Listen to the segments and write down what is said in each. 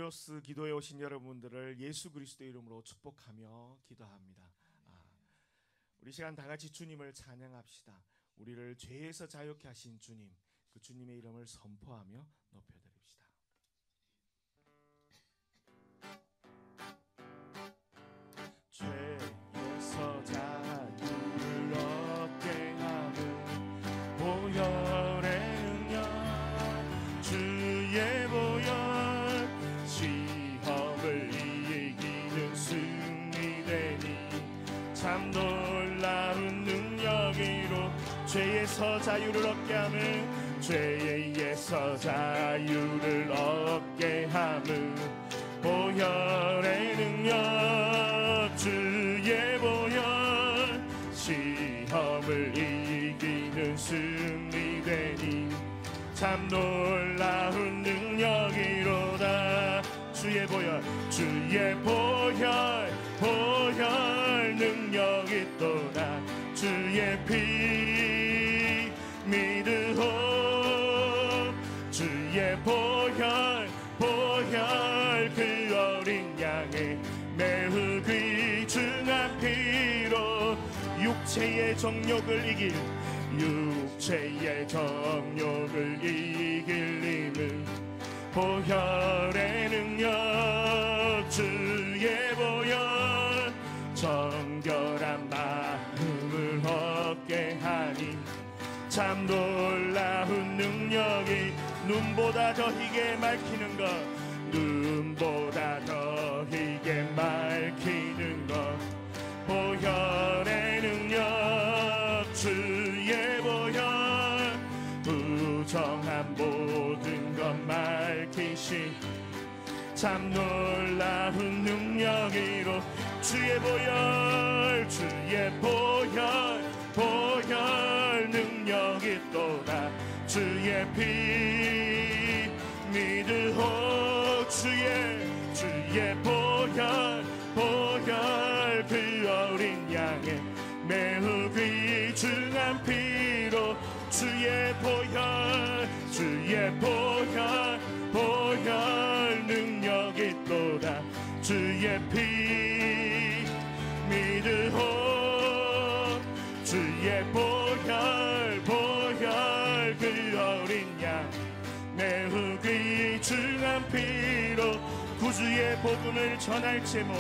베로스 기도에 오신 여러분들을 예수 그리스도의 이름으로 축복하며 기도합니다. 우리 시간 다 같이 주님을 찬양합시다. 우리를 죄에서 자유케 하신 주님, 그 주님의 이름을 선포하며 높여드립시다. 죄에서 자유를 얻게 하는 보혈의 능력, 주의 보혈, 시험을 이기는 승리되니 참 놀라운 능력으로 죄에서 자유를 얻게 하는, 죄에서 자유를 얻게 하는 보혈의 능력, 주의 보혈, 시험을 이기는 승리되니 참 놀라운 능력이로다. 주의 보혈, 주의 보혈, 보혈 능력이 또다. 주의 피 믿으오. 주의 보혈, 보혈, 그 어린 양의 매우 귀중한 피로 육체의 정욕을 이길, 육체의 정욕을 이길 힘을, 보혈의 능력, 주의 보혈, 정결한 마음을 얻게 하니 참 놀라운 능력이 눈보다 더 희게 밝히는 것, 눈보다 더 희게 밝히는 것, 보혈의 능력, 주의 보혈, 부정한 모든 것 밝히시 참 놀라운 능력이로. 주의 보혈, 주의 보혈, 보혈 능력이 또다. 주의 피 믿으오. 주의 보혈, 보혈, 그 어린 양의 매우 귀중한 피로. 주의 보혈, 주의 보혈, 보혈 능력이 또다. 주의 피 믿으오. 주의 보혈, 보혈, 그 어린 양 매우 귀중한 피로 구주의 복음을 전할 제목,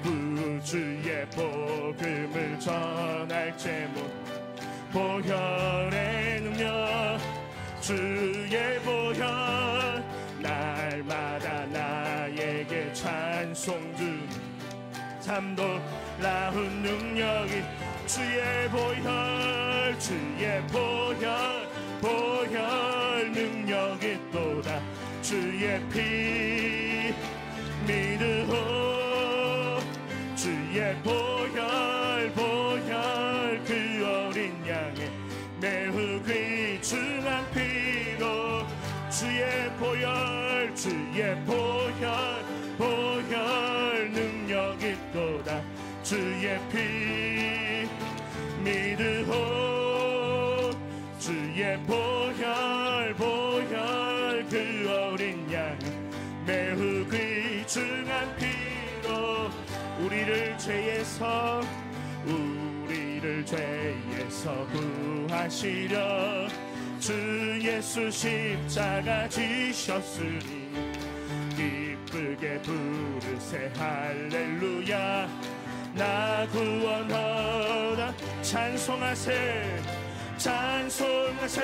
구주의 복음을 전할 제목, 보혈의 능력, 주의 보혈, 날마다 나에게 찬송 중 참 놀라운 능력이. 주의 보혈, 주의 보혈, 보혈 능력이 또다. 주의 피 믿으오. 주의 보혈, 보혈, 그 어린 양의 매우 귀중한 피로. 주의 보혈, 주의 보혈, 보혈 능력이 또다. 주의 피 믿으오. 주의 보혈, 보혈, 그 어린 양 매우 귀중한 피로 우리를 죄에서 구하시려 주 예수 십자가 지셨으니 기쁘게 부르세 할렐루야. 나 구원하다 찬송하세, 찬송하세,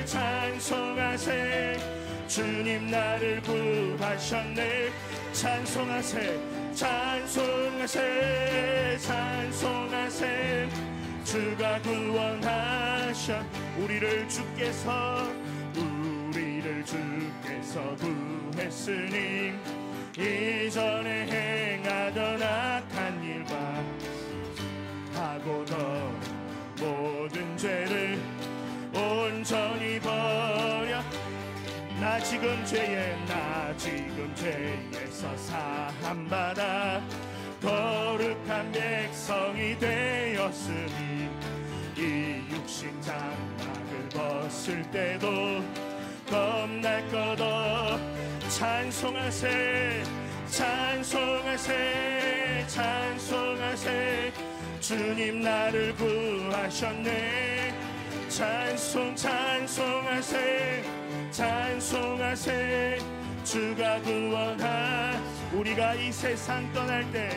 찬송하세. 주님 나를 구하셨네. 찬송하세, 찬송하세, 찬송하세. 주가 구원하셔 우리를 주께서 구했으니 이전에 행하던 악한 일과 하고도 모든 죄를 온전히 버려 나 지금 죄에서 사함받아 거룩한 백성이 되었으니 이 육신 장막을 벗을 때도 겁날 것 없 찬송하세 찬송하세 찬송하세 주님 나를 구하셨네 찬송하세 찬송하세 주가 구원하 우리가 이 세상 떠날 때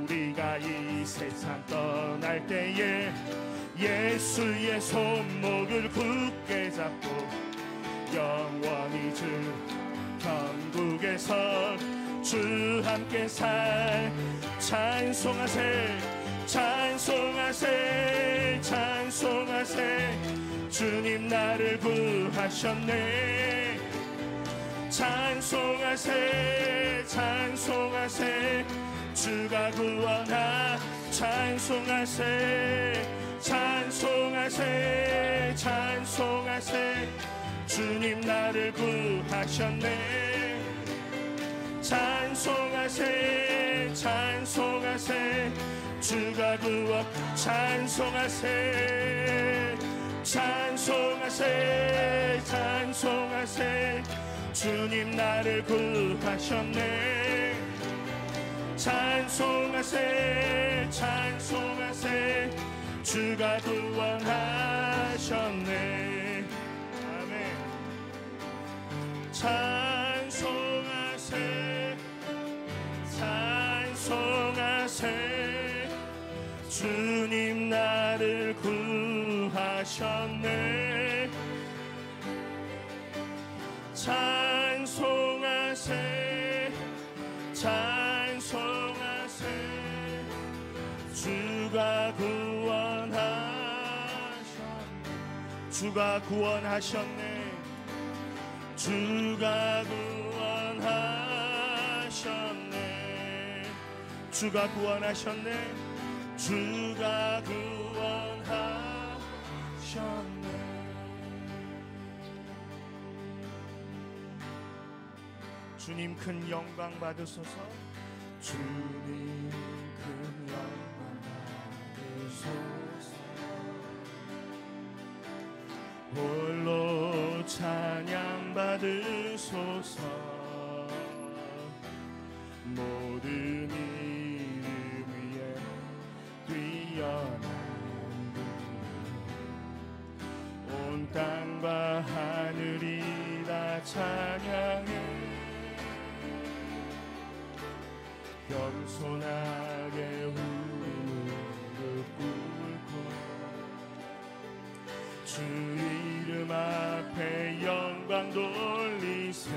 우리가 이 세상 떠날 때에 예수의 손목을 굳게 잡고 영원히 주 천국에서 주 함께 살 찬송하세 찬송하세 찬송하세 주님 나를 구하셨네 찬송하세 찬송하세 주가 구원하 찬송하세 찬송하세 찬송하세 주님 나를 구하셨네 찬송하세 찬송하세 주가 구원 찬송하세 찬송하세 찬송하세 주님 나를 구하셨네 찬송하세 찬송하세 주가 구원하셨네 아멘 찬송하세 찬송하세 주님 나를 구하셨네 찬송하세 찬송하세 주가 구원하셨네 주가 구원하셨네 주가 구원하셨네 주가 구원하셨네 주가 구원하셨네 주님 큰 영광 받으소서 주님 큰 영광 받으소서 홀로 찬양 받으소서 모든 이름 위에 뛰어난 온 땅과 하늘이 다 찬양해 겸손하게 우리 무릎 꿇고 주 이름 앞에 영광 돌리세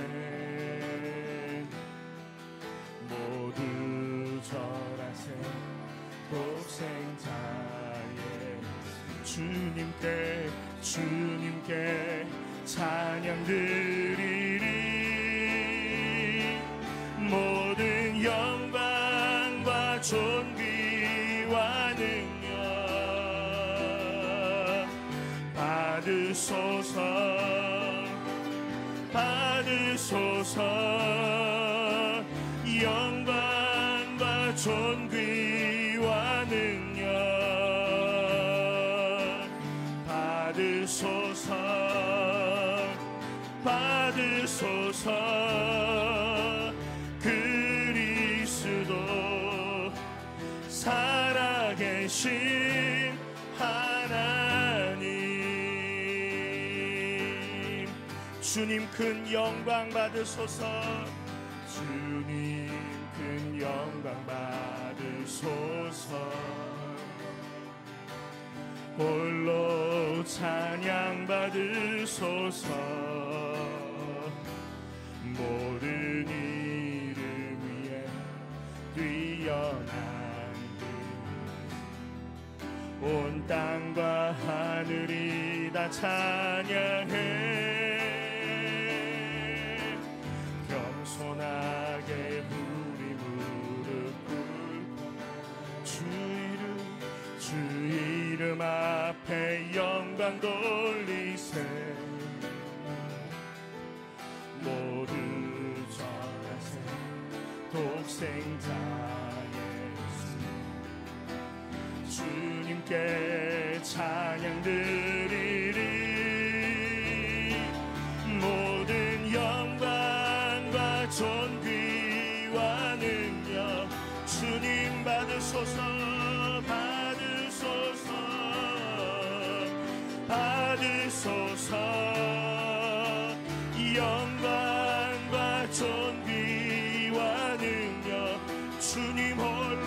모두 절하세 독생자의 주님께 찬양 드리리 모든 영광과 존귀와 능력 받으소서 받으소서 영광과 존귀와 능력 받으소서 받으소서 그리스도 살아계신 하나님 주님 큰 영광 받으소서 주님 큰 영광 받으소서 홀로 찬양 받으소서 모든 이름 위에 뛰어난 온 땅과 하늘이 다 찬양해 겸손하게 우리 무릎 꿇고 주 이름 앞에 영광 돌리세 모두 절하세 독생자 예수 주님께 찬양 드리리 모든 영광과 받으소서 받으소서 받으소서 영광과 존귀와 능력 주님 홀로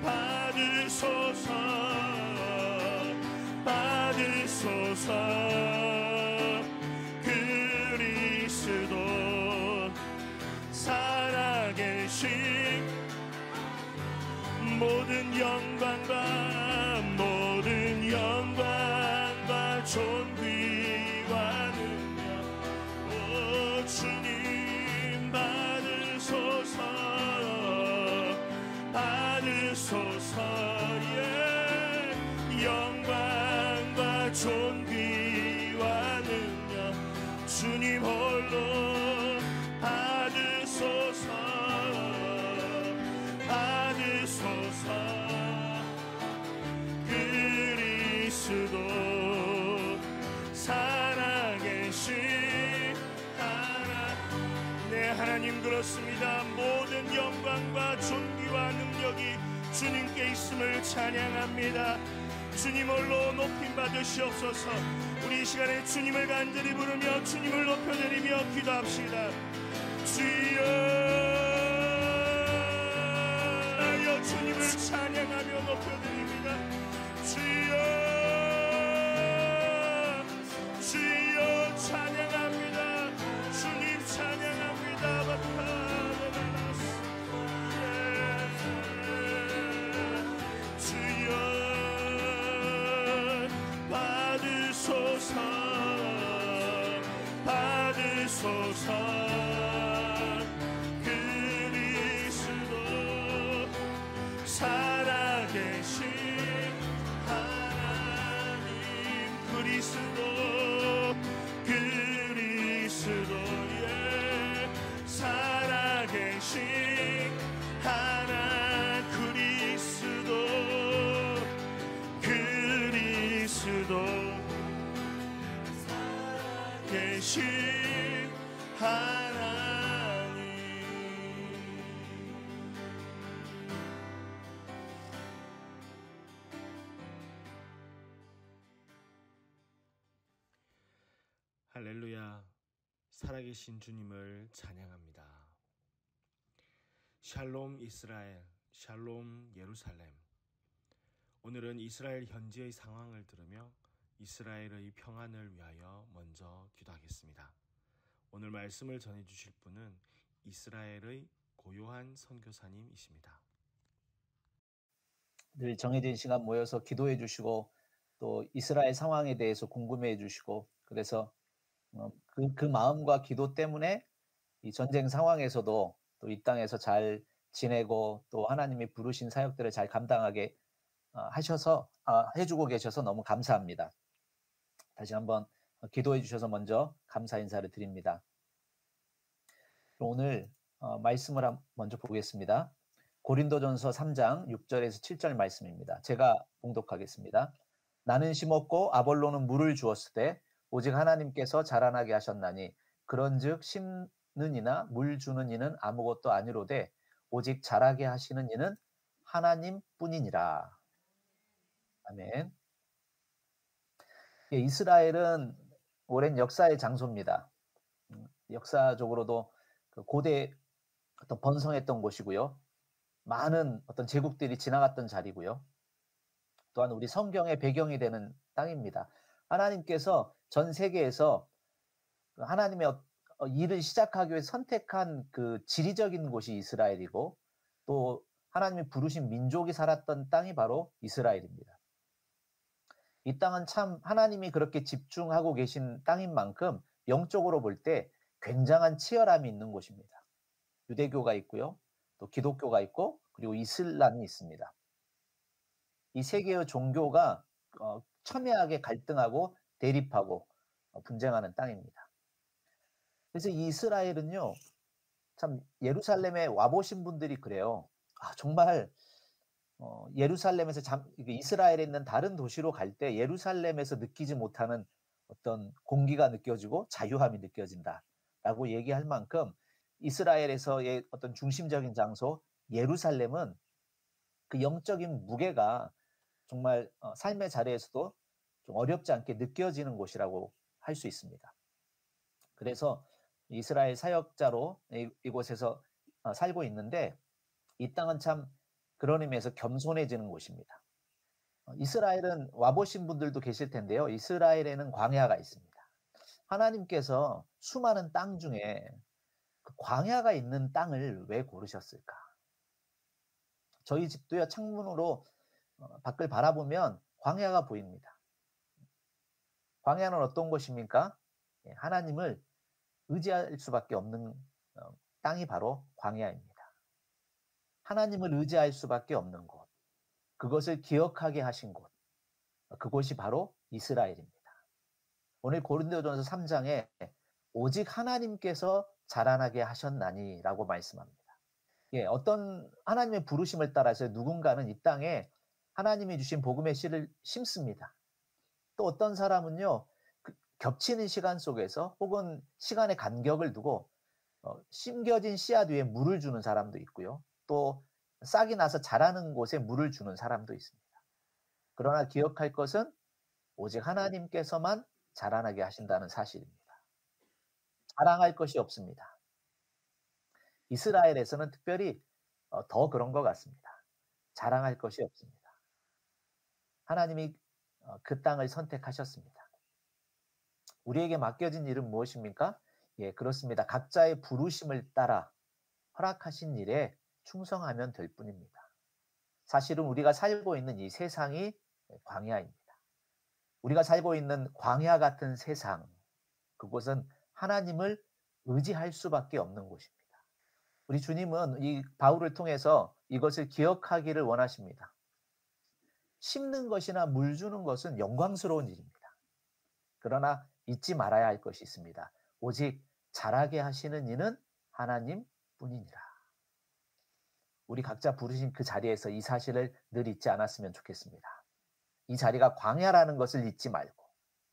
받으소서 받으소서 그리스도 살아계신 모든 영광과 존귀와 능력 오 주님 받으소서 받으소서 예 영광과 존귀와 능력 주님 홀로 받으소서 받으소서 그리스도 살아계신 하나님 네 하나님 그렇습니다. 모든 영광과 존귀와 능력이 주님께 있음을 찬양합니다. 주님 홀로 높임 받으시옵소서. 우리 이 시간에 주님을 간절히 부르며 주님을 높여드리며 기도합시다. 주여 주님을 찬양하며 높여드립니다. 주여 찬양합니다. 주님 찬양합니다. 주여 받으소서 받으소서 그리스도 살아계신 하나님 그리스도의 살아계신 하나 그리스도 살아계신 하나님 할렐루야. 살아계신 주님을 찬양합니다. 샬롬 이스라엘, 샬롬 예루살렘. 오늘은 이스라엘 현지의 상황을 들으며 이스라엘의 평안을 위하여 먼저 기도하겠습니다. 오늘 말씀을 전해주실 분은 이스라엘의 고요한 선교사님이십니다. 늘 정해진 시간 모여서 기도해 주시고 또 이스라엘 상황에 대해서 궁금해 주시고 그래서 그 마음과 기도 때문에 이 전쟁 상황에서도 또 이 땅에서 잘 지내고 또 하나님이 부르신 사역들을 잘 감당하게 하셔서 해주고 계셔서 너무 감사합니다. 다시 한번 기도해 주셔서 먼저 감사 인사를 드립니다. 오늘 말씀을 먼저 보겠습니다. 고린도전서 3장 6절에서 7절 말씀입니다. 제가 봉독하겠습니다. 나는 심었고 아볼로는 물을 주었으되 오직 하나님께서 자라나게 하셨나니 그런즉 심는 이나 물 주는 이는 아무것도 아니로되 오직 자라게 하시는 이는 하나님뿐이니라. 아멘. 이스라엘은 오랜 역사의 장소입니다. 역사적으로도 고대 어떤 번성했던 곳이고요. 많은 어떤 제국들이 지나갔던 자리고요. 또한 우리 성경의 배경이 되는 땅입니다. 하나님께서 전 세계에서 하나님의 일을 시작하기 위해 선택한 그 지리적인 곳이 이스라엘이고 또 하나님이 부르신 민족이 살았던 땅이 바로 이스라엘입니다. 이 땅은 참 하나님이 그렇게 집중하고 계신 땅인 만큼 영적으로 볼 때 굉장한 치열함이 있는 곳입니다. 유대교가 있고요. 또 기독교가 있고 그리고 이슬람이 있습니다. 이 세 개의 종교가 첨예하게 갈등하고 대립하고 분쟁하는 땅입니다. 그래서 이스라엘은요, 참 예루살렘에 와보신 분들이 그래요. 정말 예루살렘에서 이스라엘에 있는 다른 도시로 갈 때 예루살렘에서 느끼지 못하는 어떤 공기가 느껴지고 자유함이 느껴진다라고 얘기할 만큼 이스라엘에서의 어떤 중심적인 장소 예루살렘은 그 영적인 무게가 정말 삶의 자리에서도 좀 어렵지 않게 느껴지는 곳이라고 할 수 있습니다. 그래서 이스라엘 사역자로 이곳에서 살고 있는데 이 땅은 참 그런 의미에서 겸손해지는 곳입니다. 이스라엘은 와보신 분들도 계실 텐데요. 이스라엘에는 광야가 있습니다. 하나님께서 수많은 땅 중에 그 광야가 있는 땅을 왜 고르셨을까? 저희 집도요, 창문으로 밖을 바라보면 광야가 보입니다. 광야는 어떤 곳입니까? 하나님을 의지할 수밖에 없는 땅이 바로 광야입니다. 하나님을 의지할 수밖에 없는 곳, 그것을 기억하게 하신 곳, 그곳이 바로 이스라엘입니다. 오늘 고린도전서 3장에 오직 하나님께서 자라나게 하셨나니라고 말씀합니다. 어떤 하나님의 부르심을 따라서 누군가는 이 땅에 하나님이 주신 복음의 씨를 심습니다. 또 어떤 사람은요, 겹치는 시간 속에서 혹은 시간의 간격을 두고 심겨진 씨앗 위에 물을 주는 사람도 있고요. 또 싹이 나서 자라는 곳에 물을 주는 사람도 있습니다. 그러나 기억할 것은 오직 하나님께서만 자라나게 하신다는 사실입니다. 자랑할 것이 없습니다. 이스라엘에서는 특별히 더 그런 것 같습니다. 자랑할 것이 없습니다. 하나님이 그 땅을 선택하셨습니다. 우리에게 맡겨진 일은 무엇입니까? 그렇습니다. 각자의 부르심을 따라 허락하신 일에 충성하면 될 뿐입니다. 사실은 우리가 살고 있는 이 세상이 광야입니다. 우리가 살고 있는 광야 같은 세상, 그곳은 하나님을 의지할 수밖에 없는 곳입니다. 우리 주님은 이 바울을 통해서 이것을 기억하기를 원하십니다. 심는 것이나 물 주는 것은 영광스러운 일입니다. 그러나 잊지 말아야 할 것이 있습니다. 오직 자라게 하시는 이는 하나님 뿐이니라. 우리 각자 부르신 그 자리에서 이 사실을 늘 잊지 않았으면 좋겠습니다. 이 자리가 광야라는 것을 잊지 말고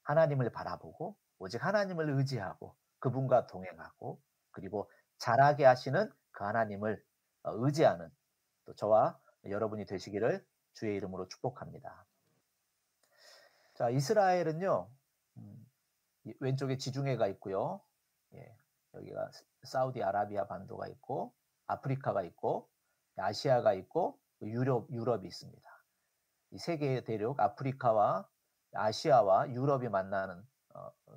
하나님을 바라보고 오직 하나님을 의지하고 그분과 동행하고 그리고 자라게 하시는 그 하나님을 의지하는 또 저와 여러분이 되시기를 주의 이름으로 축복합니다. 자, 이스라엘은요, 왼쪽에 지중해가 있고요. 여기가 사우디아라비아 반도가 있고 아프리카가 있고 아시아가 있고 유럽이 있습니다. 이 세 개의 대륙 아프리카와 아시아와 유럽이 만나는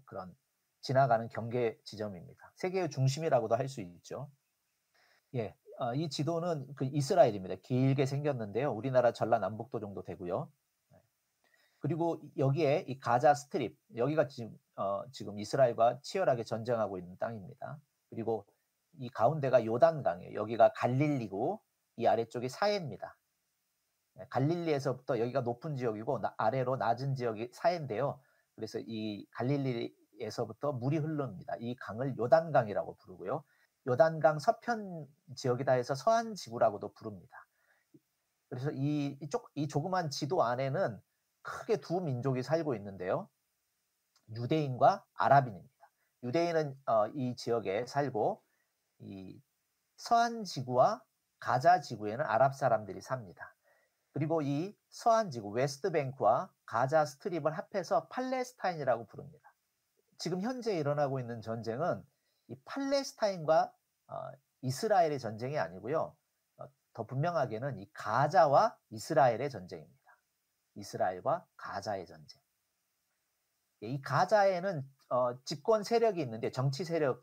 그런 지나가는 경계 지점입니다. 세계의 중심이라고도 할 수 있죠. 이 지도는 그 이스라엘입니다. 길게 생겼는데요. 우리나라 전라남북도 정도 되고요. 그리고 여기에 이 가자 스트립, 여기가 지금 이스라엘과 치열하게 전쟁하고 있는 땅입니다. 그리고 이 가운데가 요단강이에요. 여기가 갈릴리고 이 아래쪽이 사해입니다. 갈릴리에서부터 여기가 높은 지역이고 아래로 낮은 지역이 사해인데요. 그래서 이 갈릴리에서부터 물이 흐릅니다. 이 강을 요단강이라고 부르고요. 요단강 서편 지역이다 해서 서한 지구라고도 부릅니다. 그래서 이 조그만 지도 안에는 크게 두 민족이 살고 있는데요. 유대인과 아랍인입니다. 유대인은 이 지역에 살고 이 서한 지구와 가자 지구에는 아랍 사람들이 삽니다. 그리고 이 서한 지구 웨스트뱅크와 가자 스트립을 합해서 팔레스타인이라고 부릅니다. 지금 현재 일어나고 있는 전쟁은 이 팔레스타인과 이스라엘의 전쟁이 아니고요. 더 분명하게는 이 가자와 이스라엘의 전쟁입니다. 이스라엘과 가자의 전쟁. 이 가자에는 집권 세력이 있는데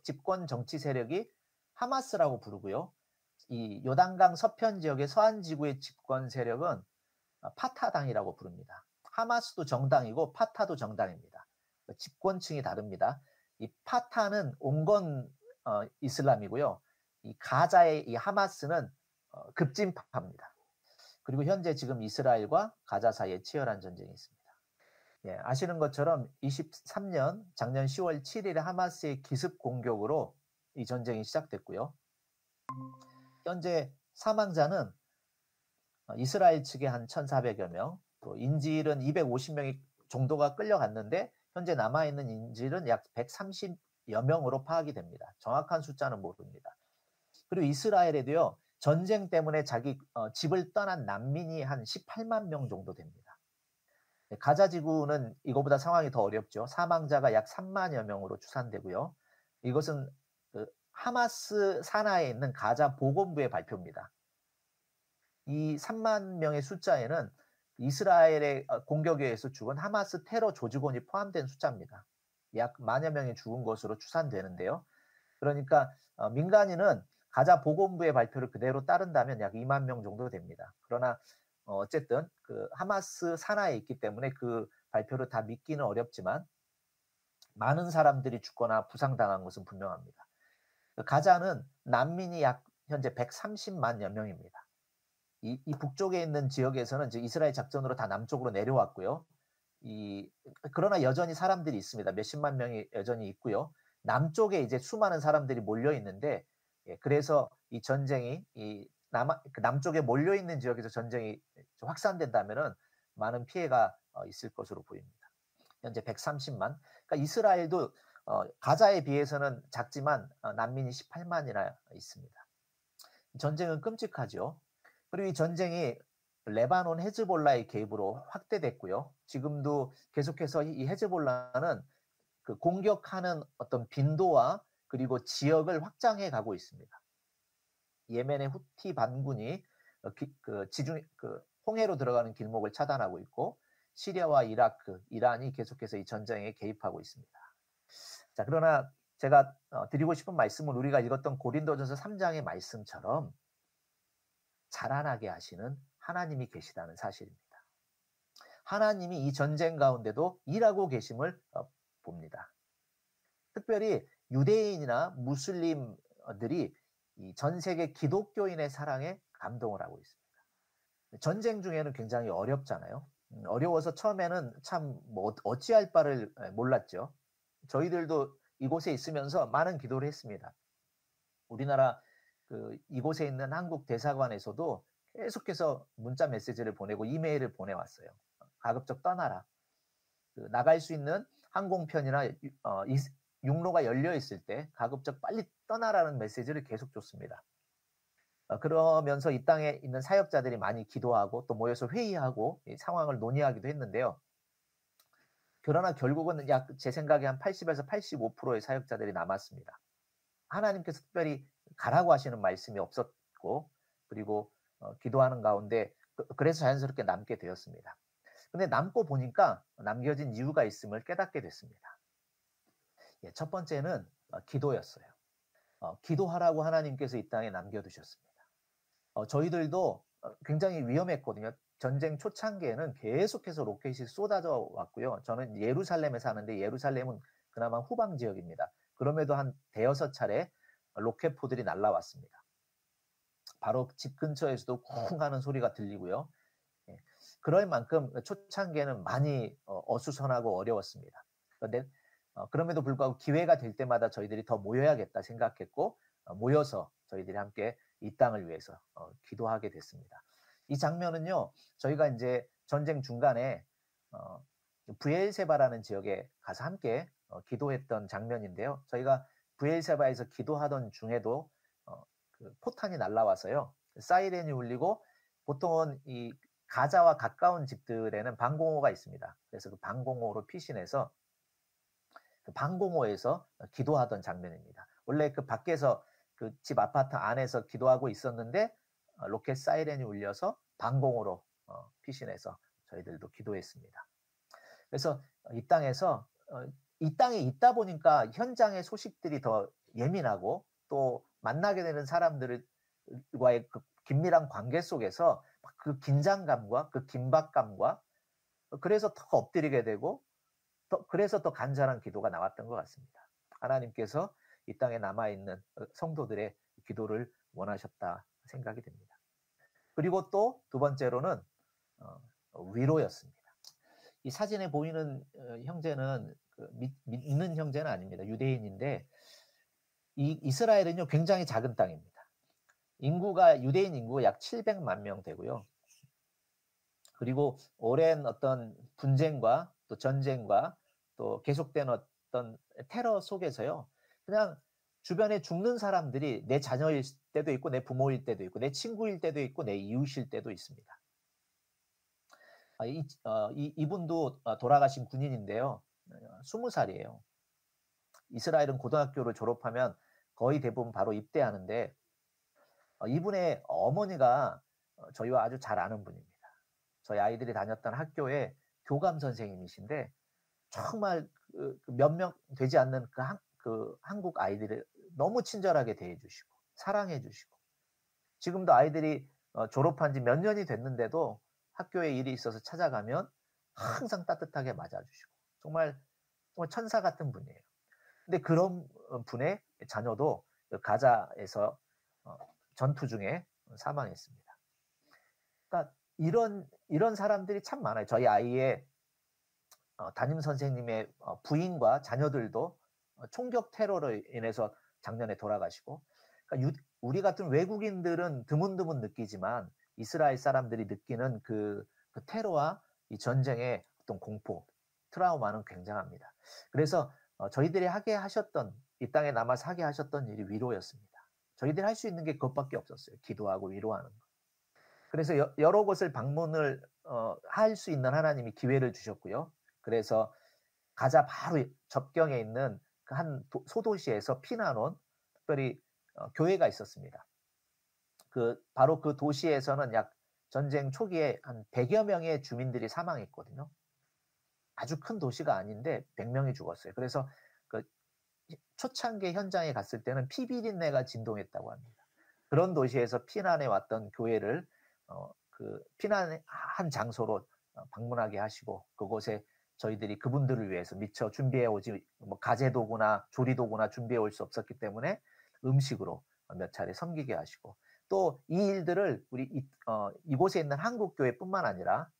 집권 정치 세력이 하마스라고 부르고요. 이 요단강 서편 지역의 서한 지구의 집권 세력은 파타당이라고 부릅니다. 하마스도 정당이고 파타도 정당입니다. 집권층이 다릅니다. 이 파타는 온건 이슬람이고요. 이 가자의 이 하마스는 급진파입니다. 그리고 현재 지금 이스라엘과 가자 사이에 치열한 전쟁이 있습니다. 아시는 것처럼 23년 작년 10월 7일에 하마스의 기습 공격으로 이 전쟁이 시작됐고요. 현재 사망자는 이스라엘 측에 한 1,400여 명, 또 인질은 250명이 정도가 끌려갔는데 현재 남아있는 인질은 약 130여 명으로 파악이 됩니다. 정확한 숫자는 모릅니다. 그리고 이스라엘에도요, 전쟁 때문에 자기 집을 떠난 난민이 한 18만 명 정도 됩니다. 가자 지구는 이거보다 상황이 더 어렵죠. 사망자가 약 3만여 명으로 추산되고요. 이것은 그 하마스 산하에 있는 가자 보건부의 발표입니다. 이 3만 명의 숫자에는 이스라엘의 공격에 의해서 죽은 하마스 테러 조직원이 포함된 숫자입니다. 약 만여 명이 죽은 것으로 추산되는데요. 그러니까 민간인은 가자 보건부의 발표를 그대로 따른다면 약 2만 명 정도 됩니다. 그러나 어쨌든 그 하마스 산하에 있기 때문에 그 발표를 다 믿기는 어렵지만 많은 사람들이 죽거나 부상당한 것은 분명합니다. 가자는 난민이 약 현재 130만여 명입니다. 이 북쪽에 있는 지역에서는 이제 이스라엘 작전으로 다 남쪽으로 내려왔고요. 그러나 여전히 사람들이 있습니다. 몇십만 명이 여전히 있고요. 남쪽에 이제 수많은 사람들이 몰려 있는데, 그래서 이 전쟁이 그 남쪽에 몰려 있는 지역에서 전쟁이 확산된다면은 많은 피해가 있을 것으로 보입니다. 현재 130만. 그러니까 이스라엘도 가자에 비해서는 작지만 난민이 18만이나 있습니다. 전쟁은 끔찍하죠. 그리고 이 전쟁이 레바논 헤즈볼라의 개입으로 확대됐고요. 지금도 계속해서 이 헤즈볼라는 그 공격하는 어떤 빈도와 그리고 지역을 확장해 가고 있습니다. 예멘의 후티 반군이 홍해로 들어가는 길목을 차단하고 있고, 시리아와 이라크, 이란이 계속해서 이 전쟁에 개입하고 있습니다. 자, 그러나 제가 드리고 싶은 말씀은 우리가 읽었던 고린도전서 3장의 말씀처럼 자라나게 하시는 하나님이 계시다는 사실입니다. 하나님이 이 전쟁 가운데도 일하고 계심을 봅니다. 특별히 유대인이나 무슬림들이 이 전 세계 기독교인의 사랑에 감동을 하고 있습니다. 전쟁 중에는 굉장히 어렵잖아요. 어려워서 처음에는 참 어찌할 바를 몰랐죠. 저희들도 이곳에 있으면서 많은 기도를 했습니다. 우리나라 이곳에 있는 한국 대사관에서도 계속해서 문자 메시지를 보내고 이메일을 보내왔어요. 가급적 떠나라. 나갈 수 있는 항공편이나 육로가 열려 있을 때 가급적 빨리 떠나라는 메시지를 계속 줬습니다. 그러면서 이 땅에 있는 사역자들이 많이 기도하고 또 모여서 회의하고 이 상황을 논의하기도 했는데요. 그러나 결국은 약 제 생각에 한 80에서 85%의 사역자들이 남았습니다. 하나님께서 특별히 가라고 하시는 말씀이 없었고, 그리고 기도하는 가운데 그래서 자연스럽게 남게 되었습니다. 근데 남고 보니까 남겨진 이유가 있음을 깨닫게 됐습니다. 첫 번째는 기도였어요. 기도하라고 하나님께서 이 땅에 남겨두셨습니다. 저희들도 굉장히 위험했거든요. 전쟁 초창기에는 계속해서 로켓이 쏟아져 왔고요. 저는 예루살렘에 사는데 예루살렘은 그나마 후방 지역입니다. 그럼에도 한 대여섯 차례 로켓포들이 날라왔습니다. 바로 집 근처에서도 쿵 하는 소리가 들리고요. 그럴 만큼 초창기에는 많이 어수선하고 어려웠습니다. 그런데 그럼에도 불구하고 기회가 될 때마다 저희들이 더 모여야겠다 생각했고, 모여서 저희들이 함께 이 땅을 위해서 기도하게 됐습니다. 이 장면은요, 저희가 이제 전쟁 중간에 브엘세바라는 지역에 가서 함께 기도했던 장면인데요. 저희가 브엘세바에서 기도하던 중에도 포탄이 날라와서요, 사이렌이 울리고, 보통은 이 가자와 가까운 집들에는 방공호가 있습니다. 그래서 그 방공호로 피신해서 그 방공호에서 기도하던 장면입니다. 원래 그 밖에서 그 집 아파트 안에서 기도하고 있었는데 로켓 사이렌이 울려서 방공호로 피신해서 저희들도 기도했습니다. 그래서 이 땅에서 이 땅에 있다 보니까 현장의 소식들이 더 예민하고 또 만나게 되는 사람들과의 그 긴밀한 관계 속에서 그 긴장감과 그 긴박감과 그래서 더 엎드리게 되고 그래서 더 간절한 기도가 나왔던 것 같습니다. 하나님께서 이 땅에 남아있는 성도들의 기도를 원하셨다 생각이 됩니다. 그리고 또 두 번째로는 위로였습니다. 이 사진에 보이는 형제는 믿는 형제는 아닙니다. 유대인인데 이 이스라엘은요 굉장히 작은 땅입니다. 유대인 인구가 약 700만 명 되고요. 그리고 오랜 어떤 분쟁과 또 전쟁과 또 계속된 어떤 테러 속에서요, 그냥 주변에 죽는 사람들이 내 자녀일 때도 있고 내 부모일 때도 있고 내 친구일 때도 있고 내 이웃일 때도 있습니다. 이분도 돌아가신 군인인데요. 20살이에요. 이스라엘은 고등학교를 졸업하면 거의 대부분 바로 입대하는데 이분의 어머니가 저희와 아주 잘 아는 분입니다. 저희 아이들이 다녔던 학교의 교감 선생님이신데 정말 몇 명 되지 않는 그 한국 아이들을 너무 친절하게 대해주시고 사랑해주시고 지금도 아이들이 졸업한 지 몇 년이 됐는데도 학교에 일이 있어서 찾아가면 항상 따뜻하게 맞아주시고 정말 천사 같은 분이에요. 근데 그런 분의 자녀도 가자에서 전투 중에 사망했습니다. 그러니까 이런 사람들이 참 많아요. 저희 아이의 담임 선생님의 부인과 자녀들도 총격 테러로 인해서 작년에 돌아가시고, 그러니까 우리 같은 외국인들은 드문드문 느끼지만 이스라엘 사람들이 느끼는 그 테러와 이 전쟁의 어떤 공포, 트라우마는 굉장합니다. 그래서 저희들이 하게 하셨던, 이 땅에 남아서 하게 하셨던 일이 위로였습니다. 저희들이 할 수 있는 게 그것밖에 없었어요. 기도하고 위로하는 거. 그래서 여러 곳을 방문을 할 수 있는 하나님이 기회를 주셨고요. 그래서 가자 바로 접경에 있는 그 한 소도시에서 피난 온 특별히 교회가 있었습니다. 바로 그 도시에서는 약 전쟁 초기에 한 100여 명의 주민들이 사망했거든요. 아주 큰 도시가 아닌데 100명이 죽었어요. 그래서 그 초창기 현장에 갔을 때는 피비린내가 진동했다고 합니다. 그런 도시에서 피난해 왔던 교회를 그 피난한 장소로 방문하게 하시고 그곳에 저희들이 그분들을 위해서 미처 준비해 오지 가재 도구나 조리 도구나 준비해 올 수 없었기 때문에 음식으로 몇 차례 섬기게 하시고 또 이 일들을 우리 이곳에 있는 한국 교회뿐만 아니라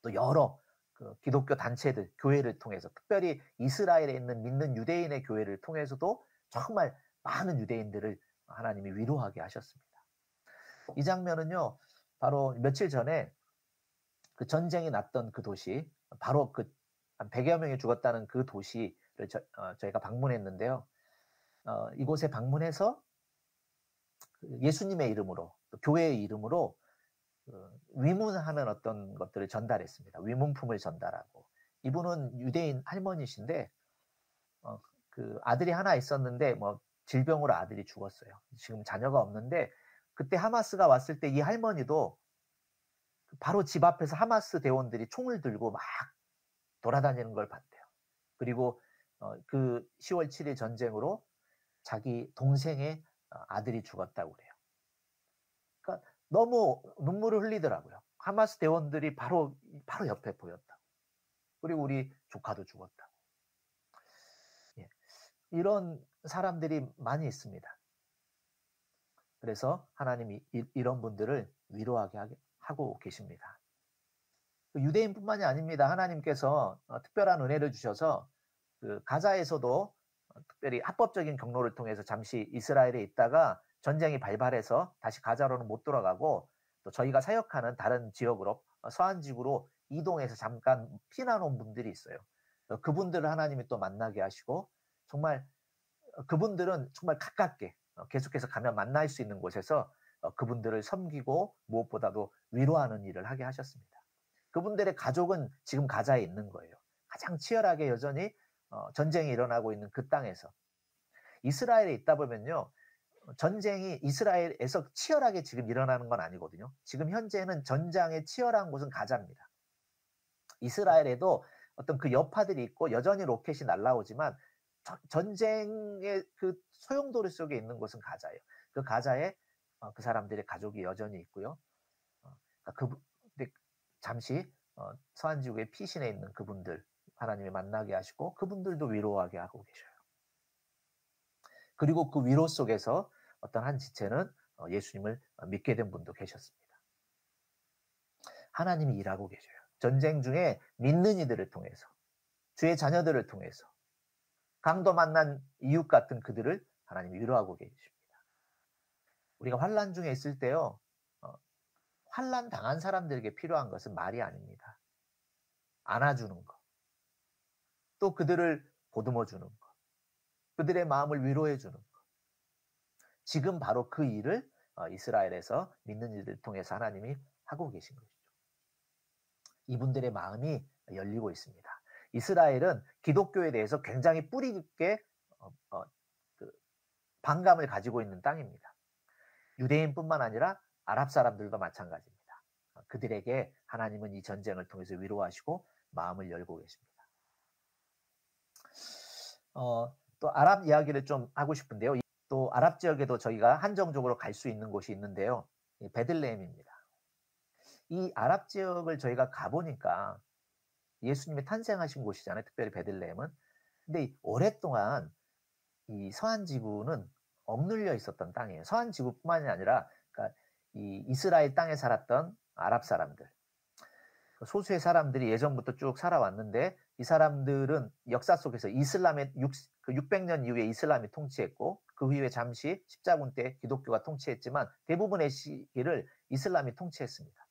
또 여러 그 기독교 단체들 교회를 통해서 특별히 이스라엘에 있는 믿는 유대인의 교회를 통해서도 정말 많은 유대인들을 하나님이 위로하게 하셨습니다. 이 장면은요 바로 며칠 전에 그 전쟁이 났던 그 도시 바로 그 한 100여 명이 죽었다는 그 도시를 저희가 방문했는데요. 이곳에 방문해서 예수님의 이름으로 또 교회의 이름으로 위문하는 어떤 것들을 전달했습니다. 위문품을 전달하고 이분은 유대인 할머니신데 그 아들이 하나 있었는데 뭐 질병으로 아들이 죽었어요. 지금 자녀가 없는데 그때 하마스가 왔을 때 이 할머니도 바로 집 앞에서 하마스 대원들이 총을 들고 막 돌아다니는 걸 봤대요. 그리고 그 10월 7일 전쟁으로 자기 동생의 아들이 죽었다고 그래요. 그러니까 너무 눈물을 흘리더라고요. 하마스 대원들이 바로 옆에 보였다고. 그리고 우리 조카도 죽었다고. 예. 이런 사람들이 많이 있습니다. 그래서 하나님이 이런 분들을 위로하게 하고 계십니다. 유대인뿐만이 아닙니다. 하나님께서 특별한 은혜를 주셔서 그 가자에서도 특별히 합법적인 경로를 통해서 잠시 이스라엘에 있다가 전쟁이 발발해서 다시 가자로는 못 돌아가고 또 저희가 사역하는 다른 지역으로 서한 지구로 이동해서 잠깐 피난 온 분들이 있어요. 그분들을 하나님이 또 만나게 하시고 정말 그분들은 정말 가깝게 계속해서 가면 만날 수 있는 곳에서 그분들을 섬기고 무엇보다도 위로하는 일을 하게 하셨습니다. 그분들의 가족은 지금 가자에 있는 거예요. 가장 치열하게 여전히 전쟁이 일어나고 있는 그 땅에서. 이스라엘에 있다 보면요. 전쟁이 이스라엘에서 치열하게 지금 일어나는 건 아니거든요. 지금 현재는 전장의 치열한 곳은 가자입니다. 이스라엘에도 어떤 그 여파들이 있고 여전히 로켓이 날라오지만 전쟁의 그 소용돌이 속에 있는 곳은 가자예요. 그 가자에 그 사람들의 가족이 여전히 있고요. 잠시 서한지구의 피신해 있는 그분들 하나님이 만나게 하시고 그분들도 위로하게 하고 계셔요. 그리고 그 위로 속에서 어떤 한 지체는 예수님을 믿게 된 분도 계셨습니다. 하나님이 일하고 계셔요. 전쟁 중에 믿는 이들을 통해서 주의 자녀들을 통해서 강도 만난 이웃 같은 그들을 하나님이 위로하고 계십니다. 우리가 환난 중에 있을 때요. 환난 당한 사람들에게 필요한 것은 말이 아닙니다. 안아주는 것. 또 그들을 보듬어 주는 것. 그들의 마음을 위로해 주는 것. 지금 바로 그 일을 이스라엘에서 믿는 이들을 통해서 하나님이 하고 계신 것이죠. 이분들의 마음이 열리고 있습니다. 이스라엘은 기독교에 대해서 굉장히 뿌리 깊게 그 반감을 가지고 있는 땅입니다. 유대인뿐만 아니라 아랍 사람들도 마찬가지입니다. 그들에게 하나님은 이 전쟁을 통해서 위로하시고 마음을 열고 계십니다. 또 아랍 이야기를 좀 하고 싶은데요. 또 아랍 지역에도 저희가 한정적으로 갈 수 있는 곳이 있는데요. 베들레헴입니다. 이 아랍 지역을 저희가 가보니까 예수님이 탄생하신 곳이잖아요. 특별히 베들레헴은. 근데 오랫동안 이 서한 지구는 억눌려 있었던 땅이에요. 서한 지구뿐만이 아니라 그러니까 이 이스라엘 땅에 살았던 아랍 사람들, 소수의 사람들이 예전부터 쭉 살아왔는데 이 사람들은 역사 속에서 이슬람의 600년 이후에 이슬람이 통치했고 그 이후에 잠시 십자군 때 기독교가 통치했지만 대부분의 시기를 이슬람이 통치했습니다.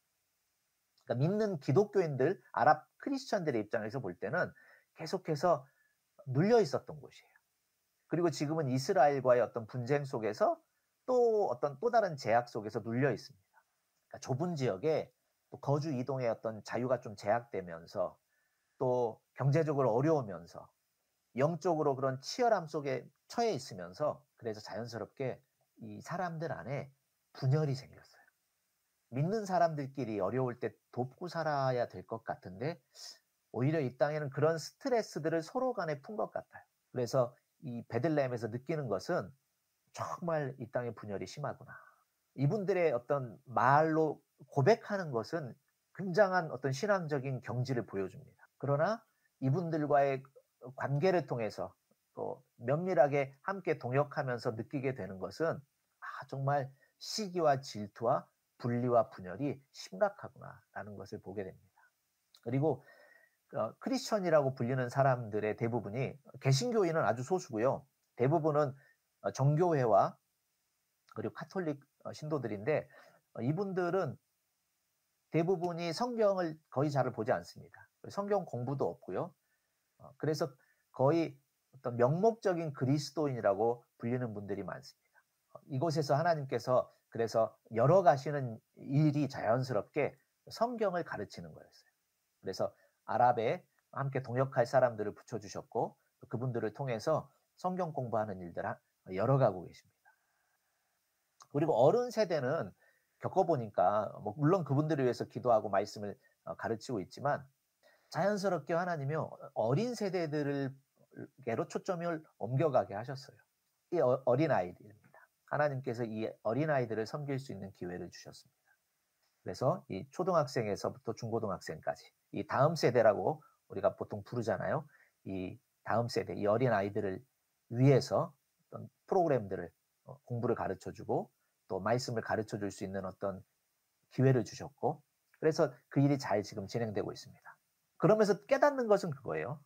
그러니까 믿는 기독교인들, 아랍 크리스천들의 입장에서 볼 때는 계속해서 눌려 있었던 곳이에요. 그리고 지금은 이스라엘과의 어떤 분쟁 속에서 또 다른 제약 속에서 눌려 있습니다. 그러니까 좁은 지역에 또 거주 이동의 어떤 자유가 좀 제약되면서 또 경제적으로 어려우면서 영적으로 그런 치열함 속에 처해 있으면서 그래서 자연스럽게 이 사람들 안에 분열이 생겼어요. 믿는 사람들끼리 어려울 때 돕고 살아야 될 것 같은데 오히려 이 땅에는 그런 스트레스들을 서로 간에 푼 것 같아요. 그래서 이 베들레헴에서 느끼는 것은 정말 이 땅의 분열이 심하구나. 이분들의 어떤 말로 고백하는 것은 굉장한 어떤 신앙적인 경지를 보여줍니다. 그러나 이분들과의 관계를 통해서 또 면밀하게 함께 동역하면서 느끼게 되는 것은 정말 시기와 질투와 분리와 분열이 심각하구나라는 것을 보게 됩니다. 그리고 크리스천이라고 불리는 사람들의 대부분이 개신교인은 아주 소수고요. 대부분은 정교회와 그리고 카톨릭 신도들인데 이분들은 대부분이 성경을 거의 잘 보지 않습니다. 성경 공부도 없고요. 그래서 거의 어떤 명목적인 그리스도인이라고 불리는 분들이 많습니다. 이곳에서 하나님께서 그래서 열어가시는 일이 자연스럽게 성경을 가르치는 거였어요. 그래서 아랍에 함께 동역할 사람들을 붙여주셨고 그분들을 통해서 성경 공부하는 일들 열어가고 계십니다. 그리고 어른 세대는 겪어보니까 물론 그분들을 위해서 기도하고 말씀을 가르치고 있지만 자연스럽게 하나님이 어린 세대들을 게로 초점을 옮겨가게 하셨어요. 이 어린아이들입니다. 하나님께서 이 어린아이들을 섬길 수 있는 기회를 주셨습니다. 그래서 이 초등학생에서부터 중고등학생까지 이 다음 세대라고 우리가 보통 부르잖아요. 이 다음 세대, 이 어린아이들을 위해서 어떤 프로그램들을 공부를 가르쳐주고 또 말씀을 가르쳐줄 수 있는 어떤 기회를 주셨고 그래서 그 일이 잘 지금 진행되고 있습니다. 그러면서 깨닫는 것은 그거예요.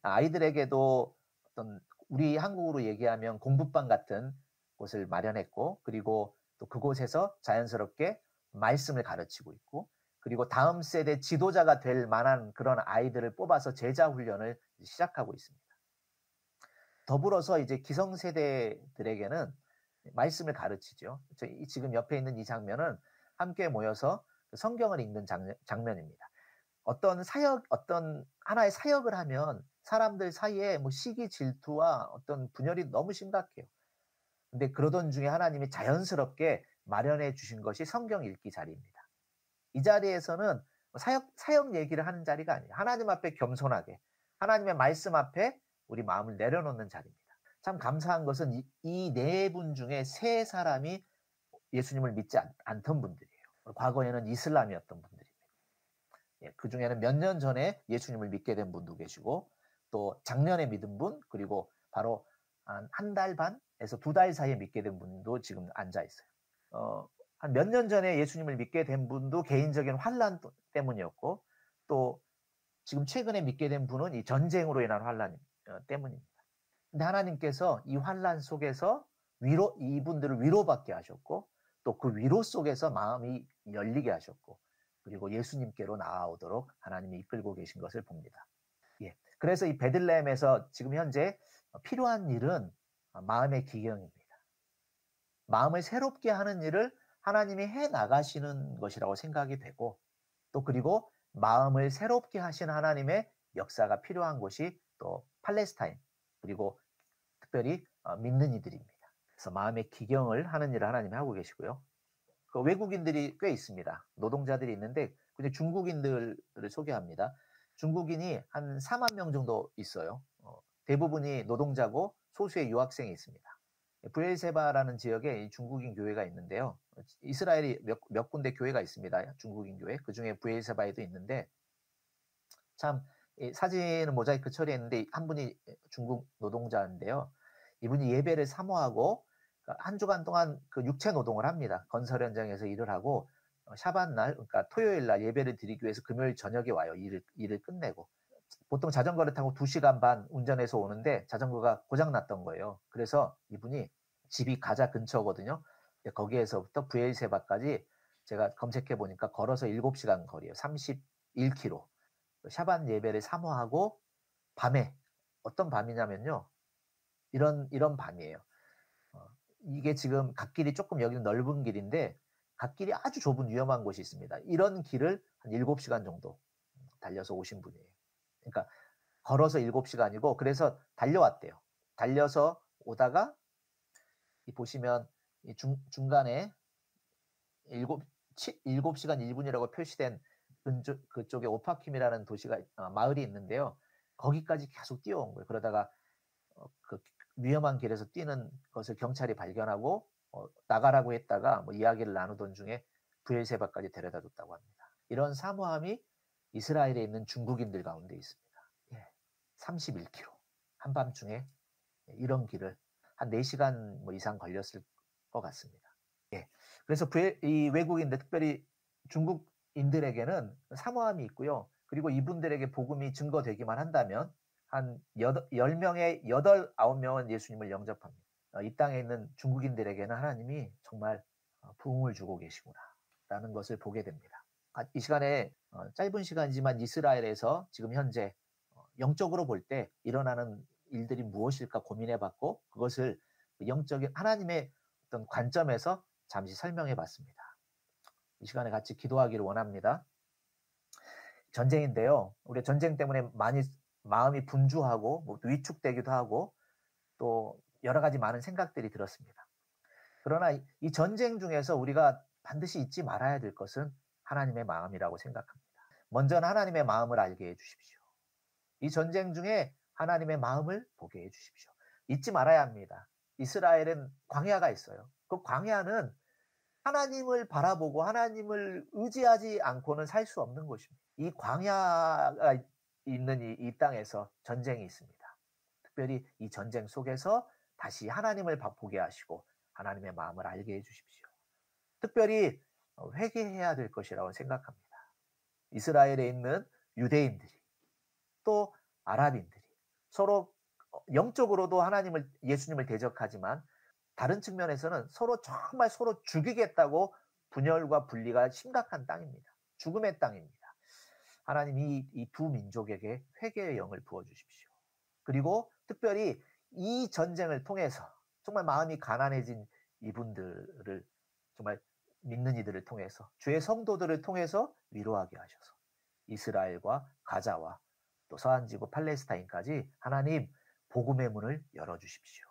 아이들에게도 어떤 우리 한국으로 얘기하면 공부방 같은 곳을 마련했고 그리고 또 그곳에서 자연스럽게 말씀을 가르치고 있고 그리고 다음 세대 지도자가 될 만한 그런 아이들을 뽑아서 제자 훈련을 시작하고 있습니다. 더불어서 이제 기성세대들에게는 말씀을 가르치죠. 지금 옆에 있는 이 장면은 함께 모여서 성경을 읽는 장면입니다. 어떤 하나의 사역을 하면 사람들 사이에 시기 질투와 어떤 분열이 너무 심각해요. 근데 그러던 중에 하나님이 자연스럽게 마련해 주신 것이 성경 읽기 자리입니다. 이 자리에서는 사역 얘기를 하는 자리가 아니에요. 하나님 앞에 겸손하게 하나님의 말씀 앞에 우리 마음을 내려놓는 자리입니다. 참 감사한 것은 이 네 분 중에 세 사람이 예수님을 믿지 않던 분들이에요. 과거에는 이슬람이었던 분들입니다. 그 중에는 몇 년 전에 예수님을 믿게 된 분도 계시고 또 작년에 믿은 분 그리고 바로 한 달 반에서 2달 사이에 믿게 된 분도 지금 앉아 있어요. 한 몇 년 전에 예수님을 믿게 된 분도 개인적인 환난 때문이었고 또 지금 최근에 믿게 된 분은 이 전쟁으로 인한 환난 때문입니다. 근데 하나님께서 이 환난 속에서 이분들을 위로받게 하셨고 또 그 위로 속에서 마음이 열리게 하셨고 그리고 예수님께로 나아오도록 하나님이 이끌고 계신 것을 봅니다. 그래서 이 베들레헴에서 지금 현재 필요한 일은 마음의 기경입니다. 마음을 새롭게 하는 일을 하나님이 해 나가시는 것이라고 생각이 되고, 또 그리고 마음을 새롭게 하신 하나님의 역사가 필요한 곳이 또 팔레스타인, 그리고 특별히 믿는 이들입니다. 그래서 마음의 기경을 하는 일을 하나님이 하고 계시고요. 그 외국인들이 꽤 있습니다. 노동자들이 있는데 그냥 중국인들을 소개합니다. 중국인이 한 4만 명 정도 있어요. 대부분이 노동자고 소수의 유학생이 있습니다. 브엘세바라는 지역에 중국인 교회가 있는데요. 이스라엘이 몇 군데 교회가 있습니다. 중국인 교회. 그중에 브엘세바에도 있는데, 참 사진은 모자이크 처리했는데 한 분이 중국 노동자인데요. 이분이 예배를 사모하고 한 주간 동안 그 육체 노동을 합니다. 건설 현장에서 일을 하고 샤반 날, 그러니까 토요일 날 예배를 드리기 위해서 금요일 저녁에 와요. 일을 끝내고. 보통 자전거를 타고 2시간 반 운전해서 오는데 자전거가 고장 났던 거예요. 그래서 이분이 집이 가자 근처거든요. 거기에서부터 브엘세바까지 제가 검색해 보니까 걸어서 7시간 거리예요. 31km. 샤반 예배를 사모하고 밤에, 어떤 밤이냐면요. 이런 밤이에요. 이게 지금 갓길이 조금 여기는 넓은 길인데 갓길이 아주 좁은 위험한 곳이 있습니다. 이런 길을 한 7시간 정도 달려서 오신 분이에요. 그러니까 걸어서 7시간이고, 그래서 달려왔대요. 달려서 오다가 보시면 이 중간에 7시간 1분이라고 표시된 그쪽에 오파킴이라는 도시가 마을이 있는데요. 거기까지 계속 뛰어온 거예요. 그러다가 그 위험한 길에서 뛰는 것을 경찰이 발견하고 나가라고 했다가 뭐 이야기를 나누던 중에 브엘세바까지 데려다 줬다고 합니다. 이런 사모함이 이스라엘에 있는 중국인들 가운데 있습니다. 31km 한밤중에 이런 길을 한 4시간 뭐 이상 걸렸을 것 같습니다. 그래서 이 외국인들, 특별히 중국인들에게는 사모함이 있고요. 그리고 이분들에게 복음이 증거되기만 한다면 한 10명에 8, 9명은 예수님을 영접합니다. 이 땅에 있는 중국인들에게는 하나님이 정말 부흥을 주고 계시구나 라는 것을 보게 됩니다. 이 시간에 짧은 시간이지만 이스라엘에서 지금 현재 영적으로 볼 때 일어나는 일들이 무엇일까 고민해 봤고, 그것을 영적인 하나님의 어떤 관점에서 잠시 설명해 봤습니다. 이 시간에 같이 기도하기를 원합니다. 전쟁인데요. 우리 전쟁 때문에 많이 마음이 분주하고 뭐 위축되기도 하고 또 여러 가지 많은 생각들이 들었습니다. 그러나 이 전쟁 중에서 우리가 반드시 잊지 말아야 될 것은 하나님의 마음이라고 생각합니다. 먼저는 하나님의 마음을 알게 해주십시오. 이 전쟁 중에 하나님의 마음을 보게 해주십시오. 잊지 말아야 합니다. 이스라엘은 광야가 있어요. 그 광야는 하나님을 바라보고 하나님을 의지하지 않고는 살 수 없는 곳입니다. 이 광야가 있는 이 땅에서 전쟁이 있습니다. 특별히 이 전쟁 속에서 다시 하나님을 보게 하시고 하나님의 마음을 알게 해주십시오. 특별히 회개해야 될 것이라고 생각합니다. 이스라엘에 있는 유대인들이 또 아랍인들이 서로 영적으로도 예수님을 대적하지만 다른 측면에서는 정말 서로 죽이겠다고 분열과 분리가 심각한 땅입니다. 죽음의 땅입니다. 하나님이 이 두 민족에게 회개의 영을 부어주십시오. 그리고 특별히 이 전쟁을 통해서 정말 마음이 가난해진 이분들을 정말 믿는 이들을 통해서 주의 성도들을 통해서 위로하게 하셔서 이스라엘과 가자와 또 서한지구 팔레스타인까지 하나님 복음의 문을 열어주십시오.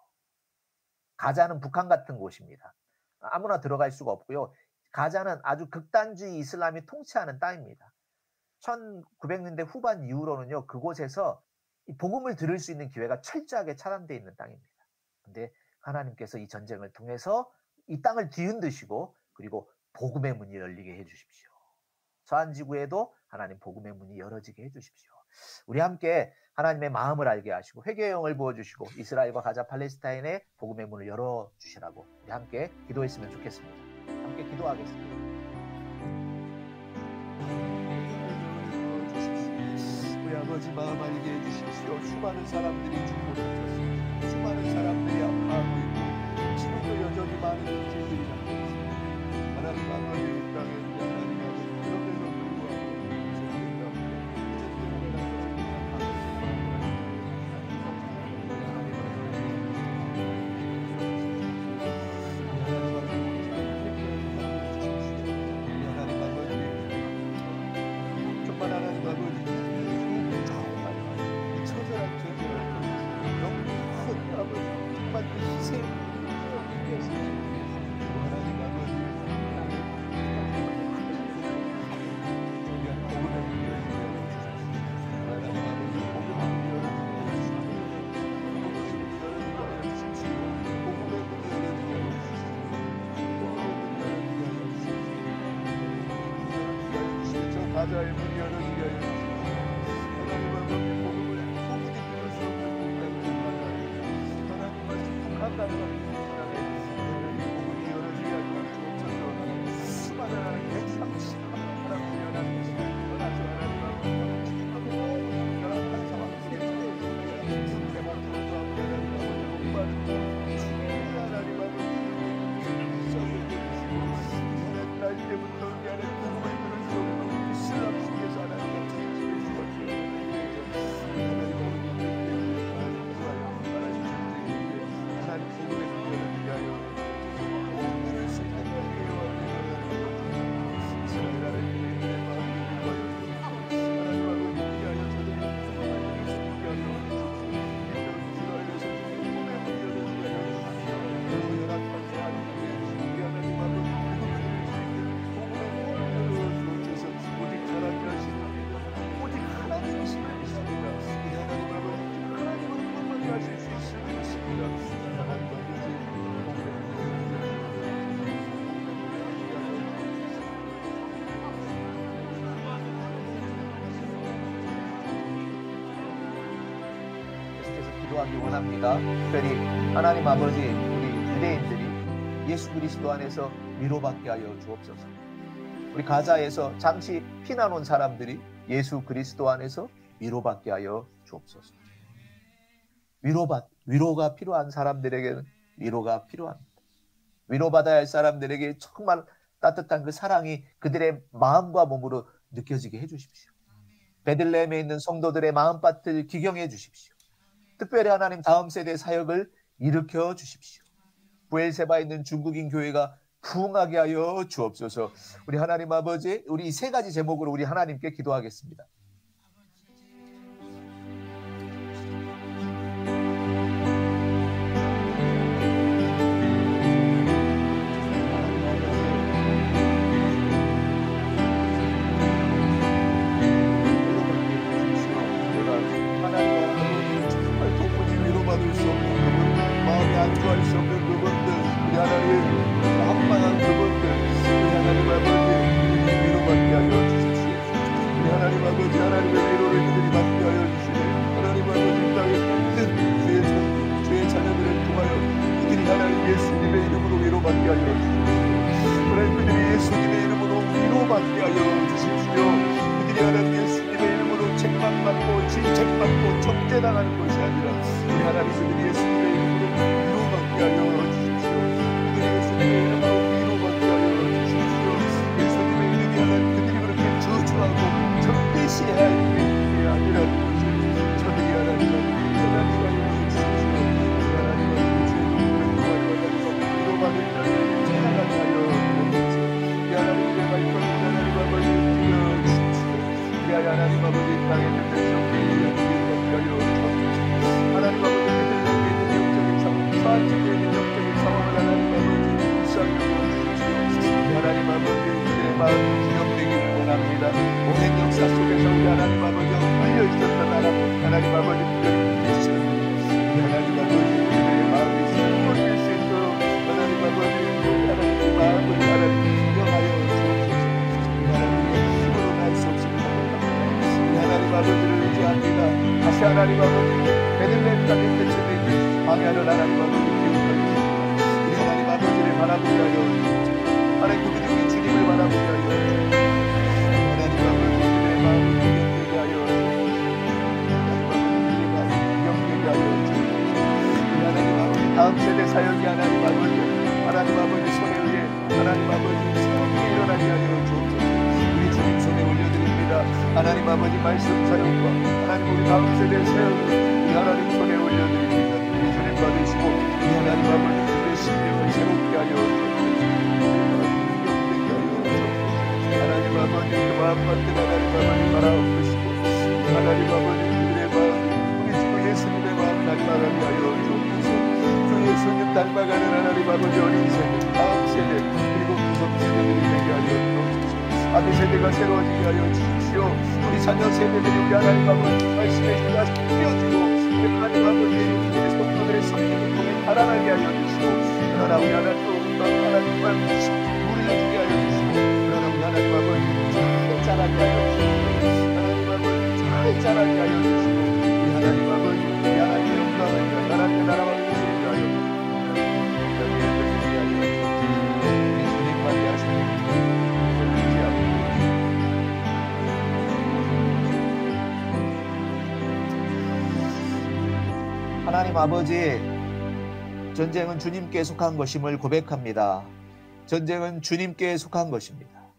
가자는 북한 같은 곳입니다. 아무나 들어갈 수가 없고요. 가자는 아주 극단주의 이슬람이 통치하는 땅입니다. 1900년대 후반 이후로는요, 그곳에서 이 복음을 들을 수 있는 기회가 철저하게 차단되어 있는 땅입니다. 그런데 하나님께서 이 전쟁을 통해서 이 땅을 뒤흔드시고 그리고 복음의 문이 열리게 해주십시오. 서한지구에도 하나님 복음의 문이 열어지게 해주십시오. 우리 함께 하나님의 마음을 알게 하시고 회개의 영을 부어주시고 이스라엘과 가자 팔레스타인의 복음의 문을 열어주시라고 우리 함께 기도했으면 좋겠습니다. 함께 기도하겠습니다. 우리 아버지 마음 알게 해주십시오. 수많은 사람들이 죽고 다쳤습니다. 수많은 사람들이 아파하고 있고 지금도 여전히 많은 문제들이 남아 있습니다. 하나님 아버지 이 땅에 하나님 아버지 그럼에도 불구하고 사자의 문이 열어지게 하여 주시옵소서. 하나님 아버지 복음을 도무지 들을 수 없는 복음을 하나님 말씀 감당하는 사람의 복음이 열어지게 하여 주옵소서. 수많은 하나님 130만 사람들이 하나님 떠나서 하나님 아버지 열악한 상황 속에서 대목으로 하나님 아버지 목마른 주님의 하나님 아버지 썩을 때리시고 날 때부터 우리 안에 복음을 들을 수 없는 신랑 속에서 하나님과 통치를 주었기에 하나님 아버지 하나님 복음의 능력을 위하여 복음을 생각하게 이스라엘 하나님의 마음을 위하여 하나님 아버지 위하여 저들이 복음을 들을 수 있게 하여 이스라엘에서 복음의 문제를 위하여 열악한 사람이 우리 하나님 아버지 오직 하나님 하시는 오직 하나님이심을 믿습니다. 우리 하나님 아버지 하나님으로 끝까지 하실 수 있음을 믿습니다. 하나님 아버지 계속해서 기도하기 원합니다. 특별히 하나님 아버지 우리 유대인들이 예수 그리스도 안에서 위로받게 하여 주옵소서. 우리 가자에서 잠시 피난 온 사람들이 예수 그리스도 안에서 위로받게 하여 주옵소서. 위로가 필요한 사람들에게는 위로가 필요합니다. 위로받아야 할 사람들에게 정말 따뜻한 그 사랑이 그들의 마음과 몸으로 느껴지게 해주십시오. 베들레헴에 있는 성도들의 마음밭을 기경해 주십시오. 특별히 하나님 다음 세대 사역을 일으켜 주십시오. 부엘세바에 있는 중국인 교회가 부흥하게 하여 주옵소서. 우리 하나님 아버지, 우리 이 세 가지 제목으로 우리 하나님께 기도하겠습니다. 위로받을 수 없는 그분, 마음이 안주할 수 없는 그분들, 우리 하나님 한만한 그분들, 우리 하나님 아버지 위로받게 하여 주십시오. 우리 하나님 아버지 하나님의 위로를 그들이 받게 하여 주시네. 하나님 아버지 땅에 있는 주의 자녀들을 통하여 그들이 하나님 예수님의 이름으로 위로받게 하여 주십시오. 하나님 그들이 예수님의 이름으로 위로받게 하여 주십시오. 그들이 하나님 예수님의 이름으로 책망받고 질책받고 적대당하는 것이 아니라 우리 하나님 그들이 예수님의 이름으로 위로받게 하여 주십시오. 그들이 예수님의 이름으로 위로받게 하여 주십시오. 예수님의 이름이 하나님 그들이 그렇게 저주하고 적대시해야 할 일이 아니라는 것을 저들이 하나님 하나님 주십시오. 하나님 위로받을 자를 찾아가게 하여 주옵소서. 우리 하나님의 말씀 하나님 아버지 주십시오. 우리 하나님 아버지 땅에 있는 백성들이 위로받게 하여 주옵소서. 하나님 아버지 그들에게 있는 영적인 상황, 사직에 있는 영적인 상황을 하나님 아버지 불쌍히 여겨주십시오. 우리 하나님 아버지 그들의 마음이 기념되기를 원합니다. 오랜 역사 속에서 우리 하나님 아버지가 물려있었던 하나님 아버지 그들을 주셨습니다. 우리 하나님 아버지 그들의 마음이 살아올릴 수 있도록 하나님 아버지 하나님의 마음을 하나님 기념하여 주옵소서. 우리 하나님의 힘으로 날 수 없습니다. 우리 하나님 아버지를 의지합니다. 다시 하나님 아버지 베들레헴까지 대체되기 방해하는 하나님 아버지 기억하십시오. 우리 하나님 아버지를 바라보게 하여 주옵소서. 하나님 그들이 우리 주님을 바라보게 하여 주옵소서. 하나님 아버지 그들의 마음을 기억되게 하여 주옵소서. 하나님 아버지 그들의 마음을 기억되게 하여 주옵소서. 우리 하나님 아버지 다음 세대 사역이 하나님 아버지 손에 의해 하나님 아버지 새롭게 일어나게 하여 주옵소서. 우리 주님 손에 올려드립니다. 하나님 아버지 말씀 사역과 하나님 우리 다음 세대 사역을 우리 하나님 손에 올려드립니다. 우리 주님 받으시고 우리 하나님 아버지 우리의 심령을 새롭게 하여 주옵소서. 하나님 아버지 그 마음밭을 하나님 아버지 바라보시고 하나님 아버지 그들의 마음 우리 주 예수님의 마음 닮아가게 하여 주옵소서. 주 예수님 닮아가는 하나님 아버지 어린 세대 다음 세대 그리고 구속 세대들이 되게 하여 주옵소서. 아비 세대가 새로워지게 하여 주십시오. 우리 자녀 세대들이 우리 하나님 아버지 말씀에 하나씩 뛰어지고 우리 하나님 아버지 우리 성도들의 성령을 통해 달아나게 하여 주시고 그러나 우리 하나님 또 하나님 말씀 물려주게 하여 주시고 그러나 우리 하나님 아버지 잘 자라게 하여 주시고 살아나게 하여 주시고 우리 하나님 아버지 우리 하나님의 영광을 하나님의 나라와 주시게 하여 우리 주님만 대하시는 하나님 아버지, 전쟁은 주님께 속한 것임을 고백합니다. 전쟁은 주님께 속한 것입니다.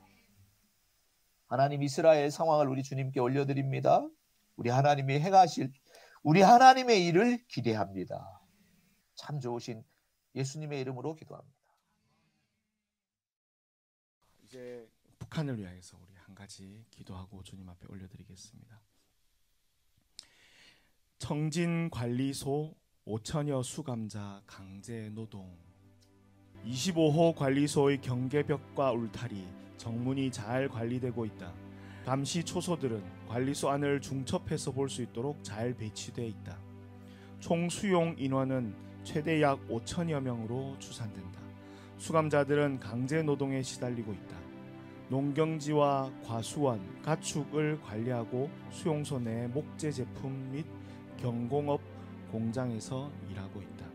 하나님, 이스라엘 상황을 우리 주님께 올려드립니다. 우리 하나님이 행하실 우리 하나님의 일을 기대합니다. 참 좋으신 예수님의 이름으로 기도합니다. 이제 북한을 위하여서 우리 한 가지 기도하고 주님 앞에 올려드리겠습니다. 청진관리소 5천여 수감자 강제노동, 25호 관리소의 경계벽과 울타리, 정문이 잘 관리되고 있다. 감시 초소들은 관리소 안을 중첩해서 볼 수 있도록 잘 배치되어 있다. 총 수용 인원은 최대 약 5천여 명으로 추산된다. 수감자들은 강제노동에 시달리고 있다. 농경지와 과수원, 가축을 관리하고 수용소 내 목재 제품 및 경공업 공장에서 일하고 있다.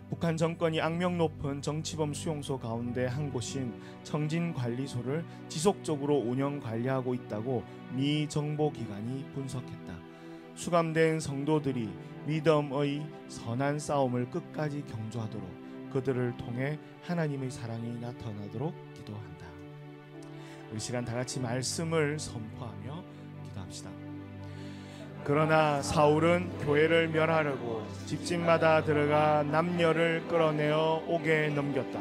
북한 정권이 악명 높은 정치범 수용소 가운데 한 곳인 청진관리소를 지속적으로 운영 관리하고 있다고 미 정보기관이 분석했다. 수감된 성도들이 믿음의 선한 싸움을 끝까지 경주하도록 그들을 통해 하나님의 사랑이 나타나도록 기도한다. 우리 시간 다 같이 말씀을 선포하며 기도합시다. 그러나 사울은 교회를 멸하려고 집집마다 들어가 남녀를 끌어내어 옥에 넘겼다.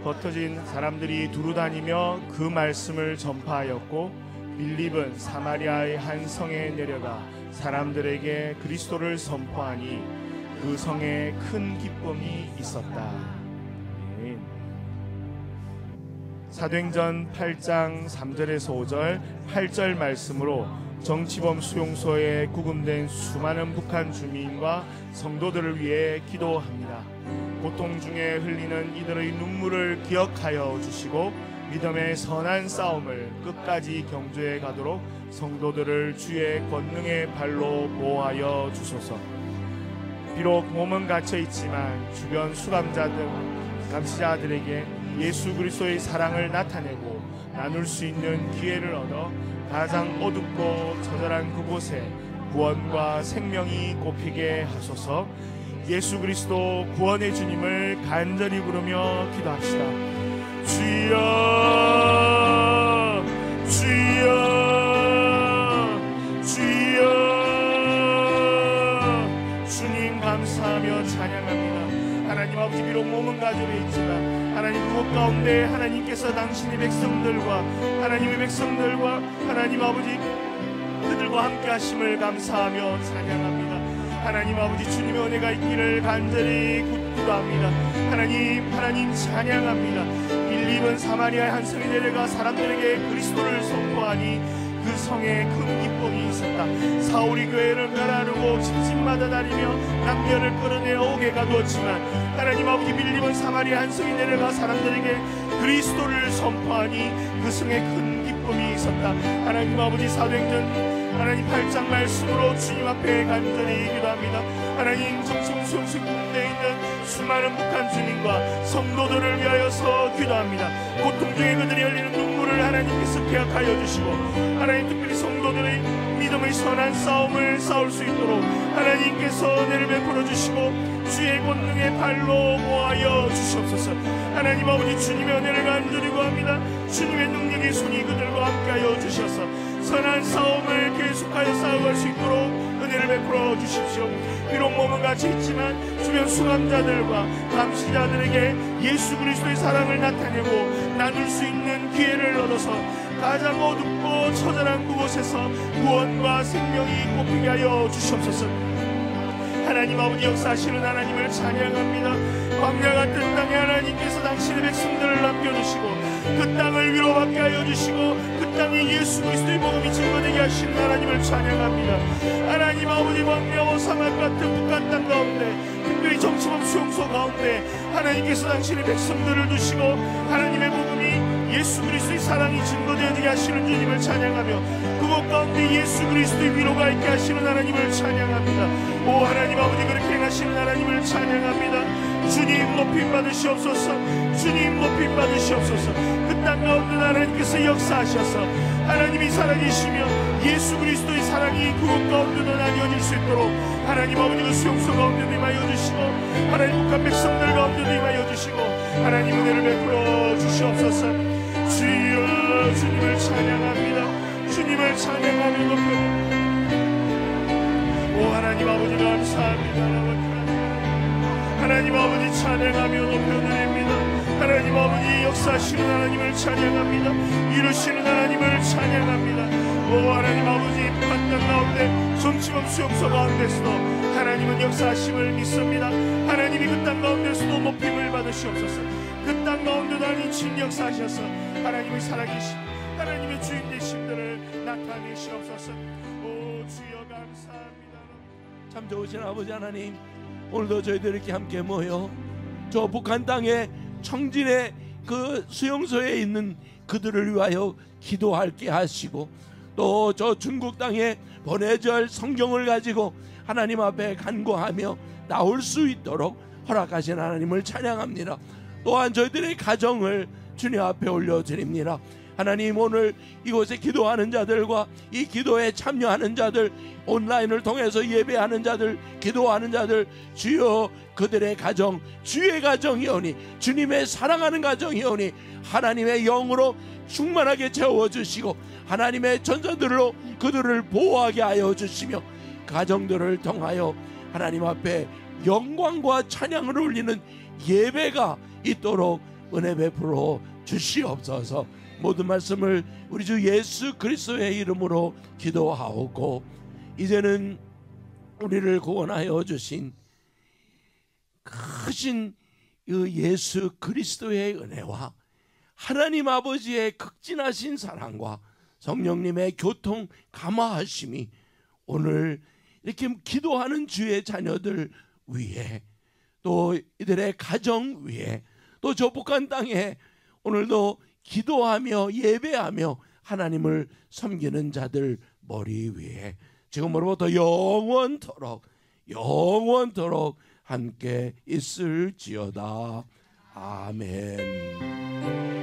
흩어진 사람들이 두루다니며 그 말씀을 전파하였고 빌립은 사마리아의 한 성에 내려가 사람들에게 그리스도를 선포하니 그 성에 큰 기쁨이 있었다. 아멘. 사도행전 8장 3절에서 5절 8절 말씀으로 정치범 수용소에 구금된 수많은 북한 주민과 성도들을 위해 기도합니다. 고통 중에 흘리는 이들의 눈물을 기억하여 주시고 믿음의 선한 싸움을 끝까지 경주해 가도록 성도들을 주의 권능의 발로 보호하여 주소서. 비록 몸은 갇혀 있지만 주변 수감자들, 감시자들에게 예수 그리스도의 사랑을 나타내고 나눌 수 있는 기회를 얻어 가장 어둡고 처절한 그곳에 구원과 생명이 꼽히게 하소서. 예수 그리스도 구원의 주님을 간절히 부르며 기도합시다. 주여 주여 주여. 주님 감사하며 찬양합니다. 하나님 아버지, 비록 몸은 가지고 있지만 하나님 그곳 가운데 하나님께서 당신의 백성들과 하나님의 백성들과 하나님 아버지 그들과 함께 하심을 감사하며 찬양합니다. 하나님 아버지, 주님의 은혜가 있기를 간절히 기도합니다. 하나님 찬양합니다. 빌립은 사마리아의 한 성에 내려가 사람들에게 그리스도를 선포하니 그 성에 큰 기쁨이 있었다. 사울이 교회를 멸하려고 집집마다 다니며 남녀를 끌어내어 옥에 가두었지만 하나님 아버지, 빌립은 사마리아 한 성에 내려가 사람들에게 그리스도를 선포하니 그 성에 큰 기쁨이 있었다. 하나님 아버지, 사도행전 하나님 8장 말씀으로 주님 앞에 간절히 기도합니다. 하나님 정치범 수용소에 구금되어 있는 수많은 북한 주민과 성도들을 위하여서 기도합니다. 고통 중에 그들이 흘리는 눈물을 하나님께서 기억하여 주시고 하나님 특별히 성도들의 믿음의 선한 싸움을 싸울 수 있도록 하나님께서 은혜를 베풀어 주시고 주의 권능의 발로 모아여 주시옵소서. 하나님 아버지, 주님의 은혜를 간절히 구합니다. 주님의 능력의 손이 그들과 함께하여 주셔서 선한 싸움을 계속하여 싸워갈 수 있도록 은혜를 베풀어 주십시오. 비록 몸은 갇혀 있지만 주변 수감자들과 감시자들에게 예수 그리스도의 사랑을 나타내고 나눌 수 있는 기회를 얻어서 가장 어둡고 처절한 그곳에서 구원과 생명이 꼽히게 하여 주시옵소서. 하나님 아버지, 역사하시는 하나님을 찬양합니다. 광야 같은 땅에 하나님께서 당신의 백성들을 남겨두시고 그 땅을 위로받게 하여 주시고 그 땅에 예수 그리스도의 복음이 증거되게 하시는 하나님을 찬양합니다. 하나님 아버지, 광야와 사막 같은 북한 땅 가운데 특별히 정치범 수용소 가운데 하나님께서 당신의 백성들을 두시고 하나님의 복음이 예수 그리스도의 사랑이 증거되어지게 하시는 주님을 찬양하며 그곳 가운데 예수 그리스도의 위로가 있게 하시는 하나님을 찬양합니다. 오 하나님 아버지, 그렇게 행하시는 하나님을 찬양합니다. 주님 높임 받으시옵소서. 주님 높임 받으시옵소서. 그 땅 가운데 하나님께서 역사하셔서 하나님이 살아계시며 예수 그리스도의 사랑이 그곳 가운데도 나뉘어질 수 있도록 하나님 아버지 그 수용소 가운데도 임하여 주시고 하나님 북한 백성들 가운데도 임하여 주시고 하나님 은혜를 베풀어 주시옵소서. 주여, 주님을 찬양합니다. 주님을 찬양하며 높여드립니다. 오 하나님 아버지 감사합니다. 하나님 아버지 찬양하며 높여드립니다. 하나님 아버지 역사하시는 하나님을 찬양합니다. 이루시는 하나님을 찬양합니다. 오 하나님 아버지, 북한 땅 가운데 정치범 수용소 가운데서도 하나님은 역사하심을 믿습니다. 하나님이 그 땅 가운데서도 높임을 받으시옵소서. 그 땅 가운데도 하나님 친 역사하셔서 하나님의 살아계신 하나님의 주인 되심들을 나타내시옵소서. 오 주여 감사합니다. 참 좋으신 아버지 하나님, 오늘도 저희들 이렇게 함께 모여 저 북한 땅에 청진의 그 수용소에 있는 그들을 위하여 기도할게 하시고, 또 저 중국 땅에 번외절 성경을 가지고 하나님 앞에 간구하며 나올 수 있도록 허락하신 하나님을 찬양합니다. 또한 저희들의 가정을 주님 앞에 올려드립니다. 하나님, 오늘 이곳에 기도하는 자들과 이 기도에 참여하는 자들, 온라인을 통해서 예배하는 자들, 기도하는 자들, 주여 그들의 가정 주의 가정이오니, 주님의 사랑하는 가정이오니 하나님의 영으로 충만하게 채워주시고 하나님의 전사들로 그들을 보호하게 하여 주시며 가정들을 통하여 하나님 앞에 영광과 찬양을 올리는 예배가 있도록 은혜 베풀어 주시옵소서. 모든 말씀을 우리 주 예수 그리스도의 이름으로 기도하옵고, 이제는 우리를 구원하여 주신 크신 그 예수 그리스도의 은혜와 하나님 아버지의 극진하신 사랑과 성령님의 교통 감화하심이 오늘 이렇게 기도하는 주의 자녀들 위에, 또 이들의 가정 위에, 또 저 북한 땅에 오늘도 기도하며 예배하며 하나님을 섬기는 자들 머리 위에 지금으로부터 영원토록 함께 있을지어다. 아멘.